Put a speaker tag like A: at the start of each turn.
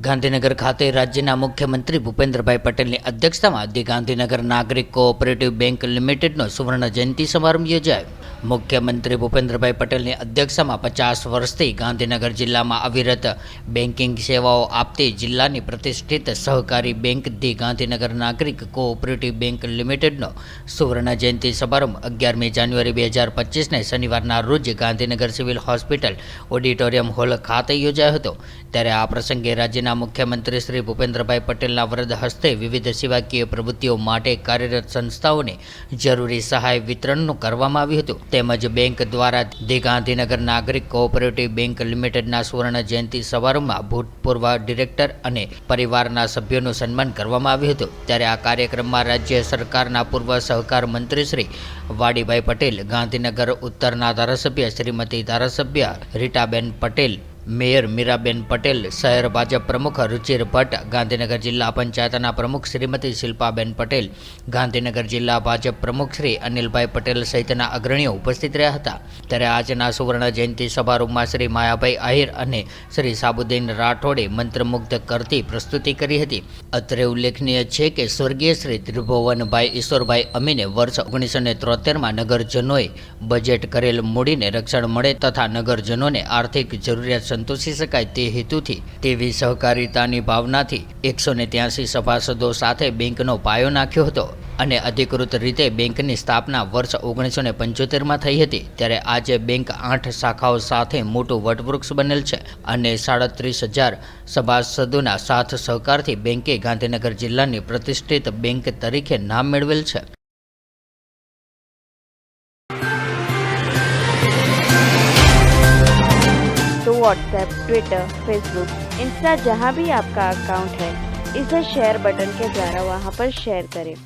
A: ગાંધીનગર ખાતે રાજ્યના મુખ્યમંત્રી ભૂપેન્દ્રભાઈ પટેલની અધ્યક્ષતામાં ધી ગાંધીનગર નાગરિક કોઓપરેટિવ બેંક લિમિટેડનો સુવર્ણ જયંતિ સમારંભ યોજાયો. મુખ્યમંત્રી ભૂપેન્દ્રભાઈ પટેલની અધ્યક્ષતામાં 50 વર્ષથી ગાંધીનગર જિલ્લામાં અવિરત બેન્કિંગ સેવાઓ આપતી જિલ્લાની પ્રતિષ્ઠિત સહકારી બેંક ધી ગાંધીનગર નાગરિક કોઓપરેટિવ બેંક લિમિટેડનો સુવર્ણ જયંતિ સમારંભ 11મી જાન્યુઆરી 2025ને શનિવારના રોજ Gandhinagar civil hospital auditorium hall ખાતે યોજાયો હતો. ત્યારે આ પ્રસંગે રાજ્યના મુખ્યમંત્રી શ્રી ભૂપેન્દ્રભાઈ પટેલના વરદ હસ્તે વિવિધ સેવાકીય પ્રવૃત્તિઓ માટે કાર્યરત સંસ્થાઓને જરૂરી સહાય વિતરણનું કરવામાં આવ્યું હતું. તેમજ બેંક દ્વારા ધી ગાંધીનગર નાગરિક કોઓપરેટિવ બેંક લિમિટેડના સુવર્ણ જયંતિ સમારંભમાં ભૂતપૂર્વ ડિરેક્ટર અને પરિવારના સભ્યોનું સન્માન કરવામાં આવ્યું હતું. ત્યારે આ કાર્યક્રમમાં રાજ્ય સરકારના પૂર્વ સહકાર મંત્રી શ્રી વાડીભાઈ પટેલ, ગાંધીનગર ઉત્તરના ધારાસભ્ય શ્રીમતી ધારાસભ્ય રીટાબેન પટેલ, મેયર મીરાબેન પટેલ, શહેર ભાજપ પ્રમુખ રુચિર ભટ્ટ, ગાંધીનગર જિલ્લા પંચાયતના પ્રમુખ શ્રીમતી શિલ્પાબેન પટેલ, ગાંધીનગર જિલ્લા ભાજપ પ્રમુખ શ્રી અનિલભાઈ પટેલ સહિતના અગ્રણીઓ ઉપસ્થિત રહ્યા હતા. ત્યારે આજના સુવર્ણ જયંતિ સમારોહમાં શ્રી માયાભાઈ આહિર અને શ્રી સાબુદ્દીન રાઠોડે મંત્રમુગ્ધ કરતી પ્રસ્તુતિ કરી હતી. અત્રે ઉલ્લેખનીય છે કે સ્વર્ગીય શ્રી ત્રિભુવનભાઈ ઈશ્વરભાઈ અમીને વર્ષ 1973માં નગરજનોએ બજેટ કરેલ મૂડીને રક્ષણ મળે તથા નગરજનોને આર્થિક જરૂરિયાત સંતોષી શકાય તે હેતુથી તેવી સહકારિતાની ભાવનાથી 183 સભાસદો સાથે બેંકનો પાયો નાખ્યો હતો અને અધિકૃત રીતે બેંકની સ્થાપના વર્ષ 1975માં થઈ હતી. ત્યારે આજે બેંક 8 શાખાઓ સાથે મોટું વટવૃક્ષ બનેલ છે અને 37,000 સભાસદોના સાથ સહકારથી બેંકે ગાંધીનગર જિલ્લાની પ્રતિષ્ઠિત બેંક તરીકે નામ મેળવેલ છે.
B: तो व्हाट्सएप, ट्विटर, फेसबुक, इंस्टा जहाँ भी आपका अकाउंट है, इसे शेयर बटन के द्वारा वहाँ पर शेयर करें.